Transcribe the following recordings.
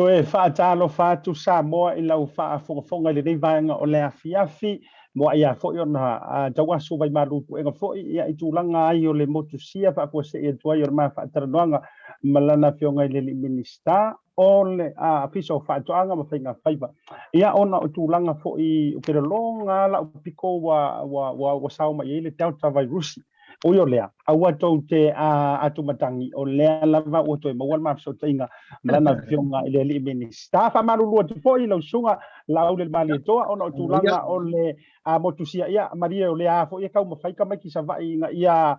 toe whaatalo whaatu Samoa I lau whaafonga le reivaenga o le afiafi mo ia fo yo na tawasu vai marupu e fo ia I tulanga ai o le motusia fa ko se e tua yo ma whaataranoanga malana fionga le minista o le piso whaatoanga ma whainga whaiva ia ona o tulanga fo I o kere longa la o piko wa sauma I le TAUTAI rusi o yo lea aua tau te atumatangi o lea lava o toi mawal mafso tainga malana fionga I le minista fa marulua te po I lau sunga Laaulialemalietoa ona o tulanga o le motusia ia Maria o le fo ia kau mawhai ka mai ki sa vai nga ia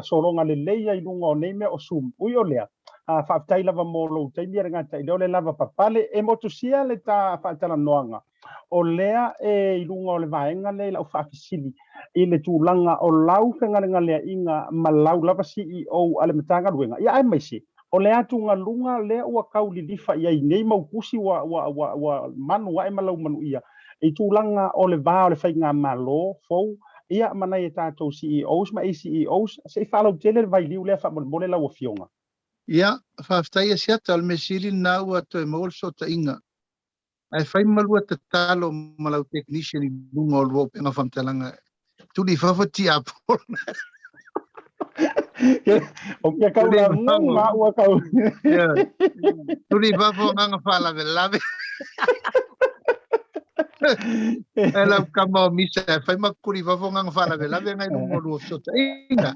soronga le leia I lunga o neime o sum ui o lea whaafitai lava mo lo taimia ngata I le lava papale e motusia le ta whaatala noanga o lea I lunga o le vaenga le lau whaafisili I le tūlanga o lau whengarenga lea inga malau lava CEO ale matanga ruenga ia ai maisi o le atu nga lunga le ua kau lilifa ia I nei maukusi wa manu wa malau manu ia I tūlanga o le vā o le whainga malo fau ia mana I tātou CEOs ma ACEOs se I whalau tele vai liu lea whamole lau o fionga. Ia, whaftai ASIATA al mesiri na ua toe maolso ta inga. Ai whai malua ta talo malau technician I lunga o luo penga whamtalanga. Tuli whawhati apona. O kia kau la ngunga ua kau. Tuli whawho nganga whalawe lawe. E lau kama o misa e whai makuri whawho nganga whalawe lawe ngai lunga o luo sota inga.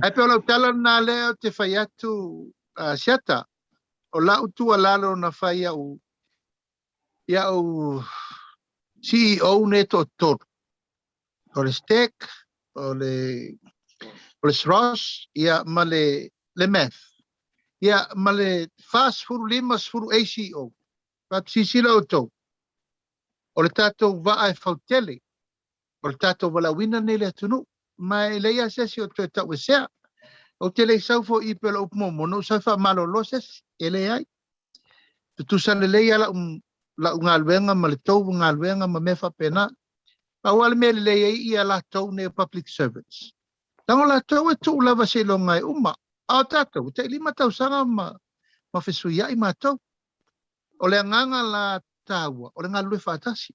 Ai peo lau tala nā leo te whai atu ASIATA. O lau tua lalo na whai au CEO ne to toru. O le steak, o le SROS, ia ma le meth. Ia ma le fast furu lima furu ACO. Pat sisila o tau. O le tātou waa e whautele. O le tātou wala wina nei le atunu. Mai leia sesi o tue tau e sea. O te lei saufo I pela upmo mono. Saufa malo lo sesi. Ele ai. Tutusa le leia la ungalwenga ma le tau ungalwenga ma mefa pena. Awal me le ia la tau ne public servants. Tango la tau e tu lava se longa e uma. A tātou, te lima tau sanga ma fesuia I mātou. O le nganga la taua, o le ngā lue whātasi.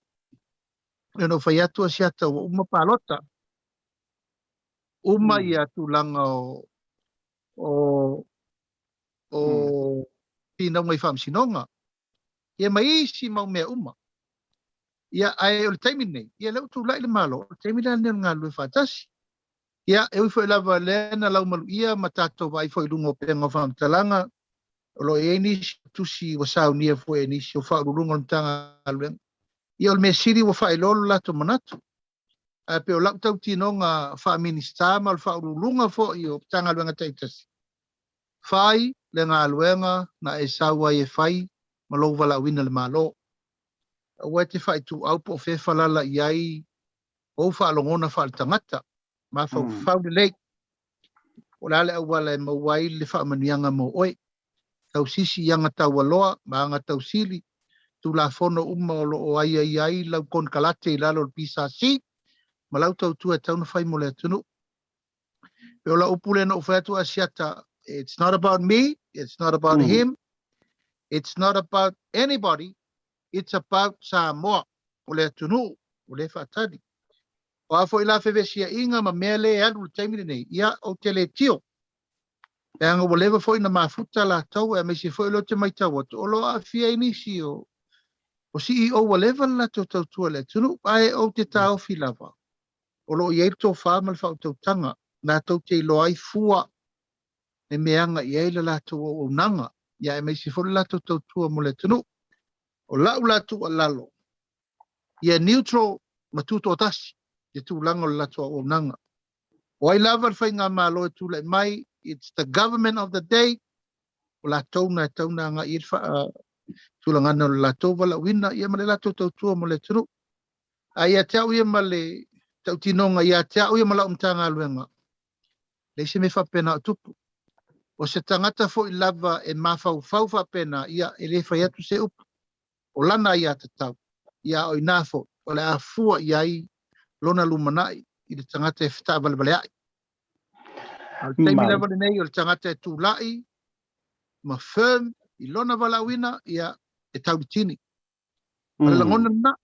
E no whai atu ASIATA o uma pālota. Uma I atu langa o pina ngai whamsinonga. Ia mai isi mau mea uma. Ia ai o le taimine, ia leu tu lai le malo, o le taimine ane ngā lue whātasi. Ia e ui fwoi lava lena lau malu ia ma tātou vai fwoi lungo penga whamtalanga, o lo e nisi tusi wa sao nia fwoi e nisi o whaururunga o mtanga aluenga. Ia o le mea siri wa whai lolo lato manatu. A pe o lau tau tino ngā wha ma o whaururunga fwoi o mtanga aluenga taitasi. Whai le ngā aluenga na e sawa e whai ma lau wala wina le malo. Ua te whai tu au po whe whalala iai o whaalongona whaaltangata. Ma whau le leik. O lale au wala e mawai le whaamanuianga mo oe. Tau sisi ianga tau aloa, ma anga tau sili. Tu la fono uma o lo o ai lau kon kalate I lalo le pisa si. Ma lau tau tu e tau na whai mo le atunu. Pe o la upule na uwhai atu ASIATA. It's not about me. It's not about him. It's not about anybody. It's about Samoa. O le atunu. O le whaatari. O afo ila whewesia inga ma mea le anu le taimine nei. Ia o te le tio. E anga walewa fo ina mafuta la tau e meisi fo ilo te maitau atu. O lo a fia inisi o CEO walewa la tau tau tua le tunu. Ae o te tau filawa. O lo i eirto whaama le whau tau tanga. Nā tau te ilo ai fua. E meanga i eila la tau o nanga. Ia e meisi fo la tau tau tua mo le tunu. O lau la tu a lalo. Ia neutral matuto tasi. Te tūlanga o latua o nanga. O ai lava whai ngā malo e tūlai mai, it's the government of the day, o la tauna ngā irwha tūlangana o la tau wala wina, ia ma le lato tautua mo le tunu. A ia te au ia ma le tautinonga, ia te au ia ma la umtanga luenga. Le se me whapena o tupu. O se tangata fo I lava e mawhau whapena, ia e le whai atu se upu. O lana ia te tau, ia o inafo, o le a fua iai, lona lumanai I le tangata e whita valevale ai. Al teimi lewa le nei o le tangata e tūlai, ma firm I lona valawina, ia e taulitini. Pala langona na.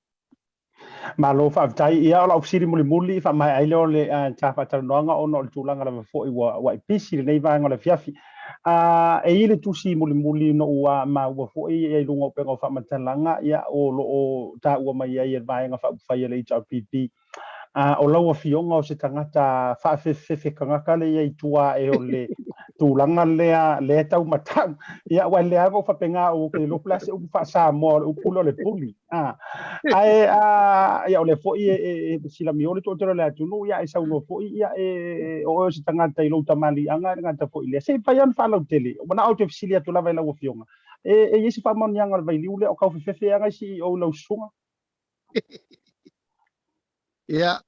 Malo fa tai ia ola ofisiri muli fa mai ai le tafa tanoanga ona o tulanga la fo wa pisi nei va ngola fiafi e ile tusi muli no wa ma wa fo e lungo pe ngo fa matalanga ia o lo o ta wa mai ai va nga fa fa ia le HPP o laua fionga o se tangata fa fe kanga le ia tua e o le tulanga le tau matau ia wa le avo fa penga o ke lo place o fa sa mo o pulo le puli ai ia o le fo e sila mi o le totoro le atunu ia e sa uno fo ia o se tangata i lo tamali anga ngata fo ile se pa yan fa lo tele o na auto fisilia to lava la o fionga e isi fa mon yang al vai liule o ka fe anga si o lo sunga Ia.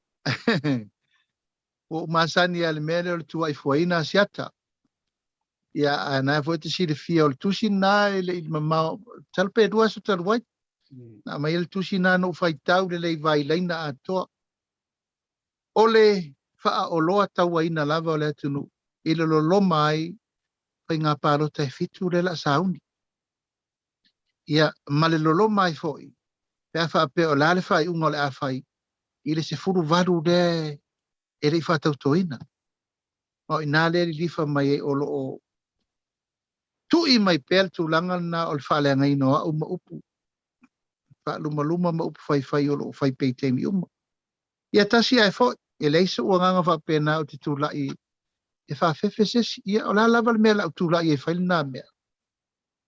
O masani al mele o tu ai foina ASIATA. Ia ana foi te sire fia o tusi na ele mama talpe dua so talwai. Na mai el tusi na no fai tau le vai leina ato. Ole fa o loa tau ina lava o le tunu. Ile lo mai pai ngā paro te fitu le la sauni. Ia male lo mai foi. Pea fa pe o lale fai unga le a fai. Ile se furu varu de ele fa tau toina. O ina le lifa mai o lo o tu i mai pel tu langa na o fa le ngai no o ma upu. Fa luma ma upu fai o lo fai pe te mi uma. Ia tasi ai fo ele iso o nganga fa pe na o te tu la i e fa fefe ses ia o la lava me la tu la i fai na me.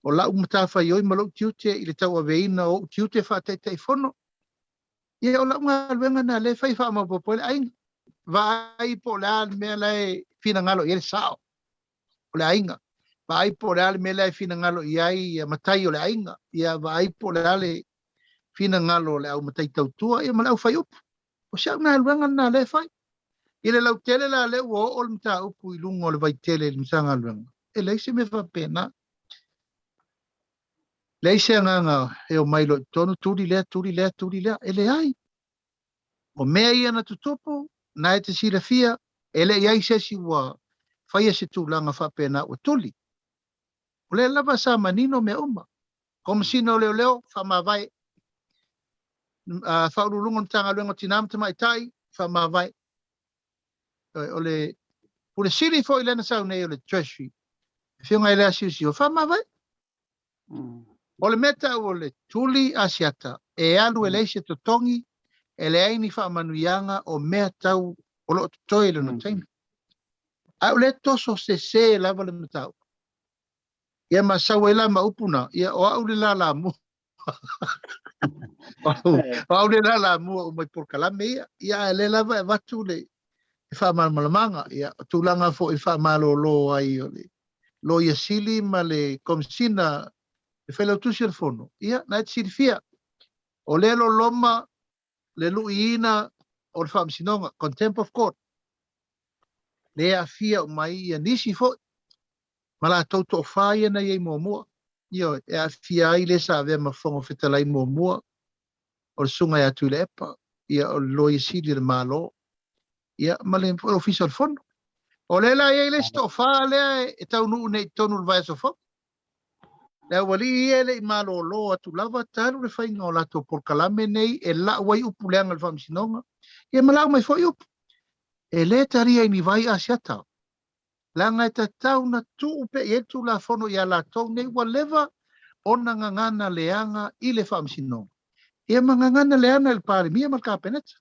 O la umta fa yo ma lo tiute i le tau aveina o tiute fa te fono. Ia o la nga venga na le fai fa ma popo ai vai po la me la fina ngalo il sao. O le ainga. Vai po le me le fina ngalo iai matai o le ainga. Ia vai po le fina ngalo le au matai tautua ia malau fai upu. O sia nga luenga na le fai. Ile lau tele la le uo o le mta upu i lungo le vai tele le msanga luenga. E leise me fa pena. Leise nganga e o mailo tonu turi lea. Ele ai. O mea ia na tutupu na e te sira fia. Ele iai sesi ua fai se tūlanga fa pena o tuli. O le lava sa manino me uma. Como sino leo fa mawai. Fa urulungo tanga luengo tinam te mai tai fa mawai. O le siri fo ilena sa nei o le treasury. Fionga ele asiusi o fa mawai. O le meta o le tuli ASIATA. E alu ele se totongi. Ele aini fa manuianga o mea tau o lo toile no taimi. A le toso se lava le matau. Ia masau ela ma upuna. Ia o au le la mu. O au le la mu o mai porkalame ia. Ia le lava e watu le. E wha malamanga. Ia tūlanga fo i wha malo lo ai o le. Lo ia sili ma le komsina. E whela tusi al fono. Ia na et sirifia. O le lo loma. Le luina o le whamsinonga. Contempt of court. Le a fia o mai ia nisi fo. Mala tauto o whaia na iei mua. Io, e a fia ai le sa avea mawhongo whetalai mua. O le sunga ia tu le epa. Ia o loia sili le malo. Ia, ma le official fondo. O le la iei le sto wha lea e tau nuu nei tonu le vai so fo. Le wali ia le i malo lo atu lava talu le whainga o lato porkalame nei e la wai upu leanga le whamsinonga. Ia malau mai fo i upu. E le taria i ni vai ASIATA. Langa e tatau na tu upe i etu la fono ia la tau nei wa leva ona ngangana leanga i le whamsinonga. Ia mangangana leanga il pari mia marka peneta.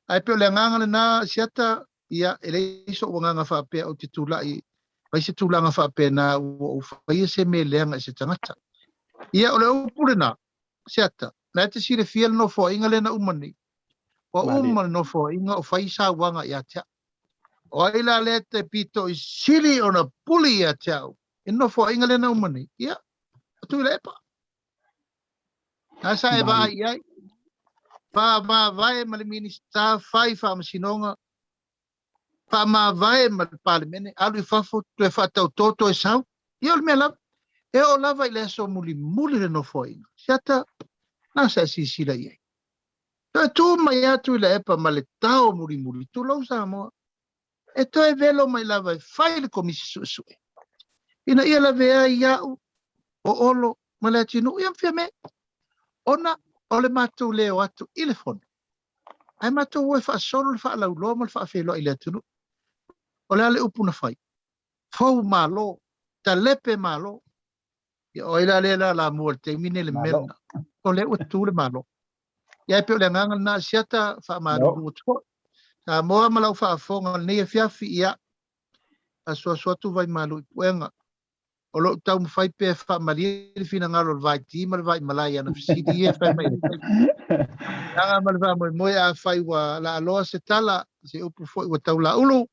Ai peo le nganga le na ASIATA ia ele iso o nganga whapea o te tūlai. Vai se tūlanga whapea na o whaia se me leanga i se tangata. Ia o le upure na ASIATA. Na te sire fiel no fo inga le na umani. O umani no fo inga o whaisa wanga ia tea. O ila le te pito i sili o na puli ia teau. Ino fo inga le na umani. Ia, atu le epa. Nasa e va iai. Fa vai ma le minista fai fa masinonga. Fa vai ma le palimene. Alu i fafo tu e fa tau toto e sau. Ia o le mea lava. E o lava i le so muli le no fo inga. Siata, nasa e sisila iai. Tu mai atu i le epa ma le tau muli. Tu lau sa moa. E toi velo mai lava e fai le komisi suesue. Ina ia la vea iau o olo ma le tino ia fia me ona o le mātou leo atu ilefon ai mātou ue whaasolo le whaalauloa ma le whaafelo i le tino o le ale upu na whai fau malo ta lepe malo ia o ila la mua te mine le melna o le utu le malo ia pe o le nganga na ASIATA whaamaru utu ta moa malau whaafonga nei fiafi ia asua tu vai malu puenga o lo tau mwhai pe whaamari le fina ngalo le vai tima le vai malai ana fisidi e whai mai nanga malwa moe a whai wa la aloa se tala se upu foi wa tau la ulu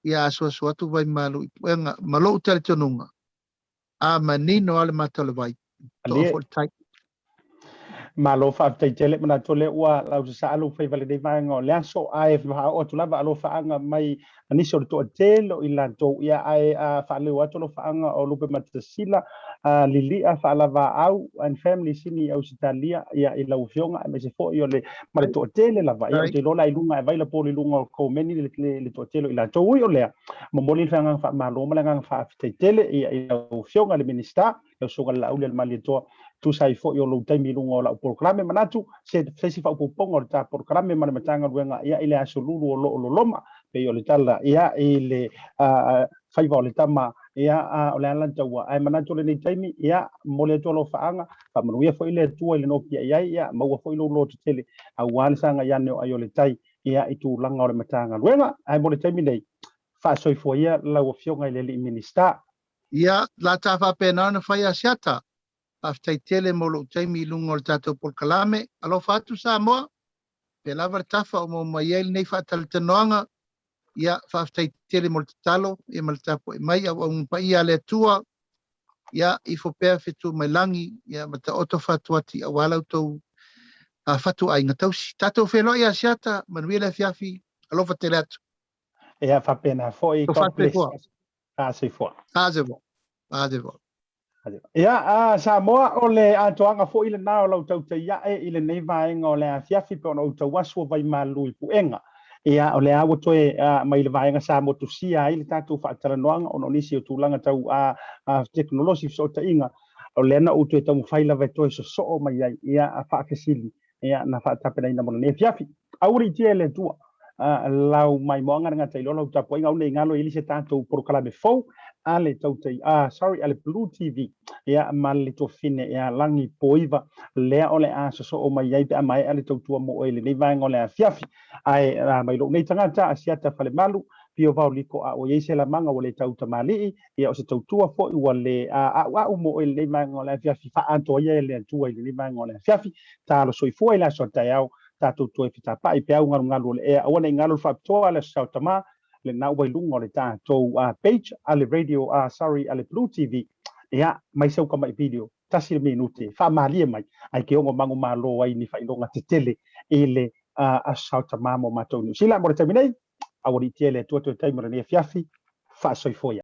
ia asua tu vai malu puenga malo utale tonunga a manino ale mata le vai to fo tai malo fa tai tele mana tole ua lau sa alu fai vale dei vai ngo le so ai fa o tu lava alo fa anga mai ani so to telo ila to ia ai fa le wa to fa anga o lupe matasila lili a fa lava au and family sini au sitalia ia ila ufionga me se fo yo le ma to tele lava ia te lola ilunga vai la poli lunga ko meni le to telo ila to ui o le mo moli fa anga fa malo ma nga fa tai tele ia ila ufionga le minister eu so la Laaulialemalietoa tu sai fo yo lo taimi lunga la programe manatu se fesi fa popongo ta programe mana matanga luenga ia ile asolulu o lo loma pe yo le tala ia ile fai va le tama ia o le ala taua ai manatu le taimi ia mole to lo faanga fa manuia fo ile tu ile no ki ia ma fo ile lo tele a wan sanga ia no ayo le tai ia itu langa o le matanga luenga ai mole taimi nei fa soi fo ia la o fionga ile minister ia la ta fa pena na fai ASIATA aftai tele mo lo taimi lungo le tatou polkalame alo fatu sa moa pe lava tafa o mo mai nei fa tal tanoanga ia fa aftai tele mo le talo e mal tapo e mai au un paia le tua ia i fo pe fitu mai langi ia mata oto fatu ati awala to fatu ai ngatau tatou felo ia ASIATA manuia le fiafi alo fa tele atu ia fa pena foi complex se fo Adevo. Ia sa moa o le atoanga fo ile na o lau tau te ia e ile nei vaenga o le afiafi pe ona tau wasu vai malu i puenga ia o le awo toe mai le vaenga sa motu sia ile tatu whaatara noanga ono nisi o tūlanga tau teknolosi so ta inga o le ana utu e tau mwhaila vai toe so o mai ai ia a whaakasili ia na whaatapena ina mona ne afiafi auri tia le tua lau mai moanga nga tailo lau tapo inga une ngalo ili se tatu porokala me fou ale TAUTAI ale BLU TV ia mali to fine ia langi poiva lea ole so o mai ai pe mai ale tautua mo ele nei vai ngole fiafi ai mai lo nei tangata ASIATA fale malu pio vau liko o yese la manga ole tauta mali ia o se tautua fo i wale mo ele nei vai ngole fiafi fa anto ia ele tua ele nei vai ngole fiafi ta lo soifua ila so taiau tatu tu fita pa i pe au ngalu le e ona ngalu fa to ale sa tama le na wai lungo le ta to page ale radio ale BLU TV ia mai sau ka mai video tasi minuti fa mali mai ai ke ngo mangu malo ai ni fa ilonga tetele ile sa tama mo matonu sila mo terminate awori tele to time re fiafi fa soifoia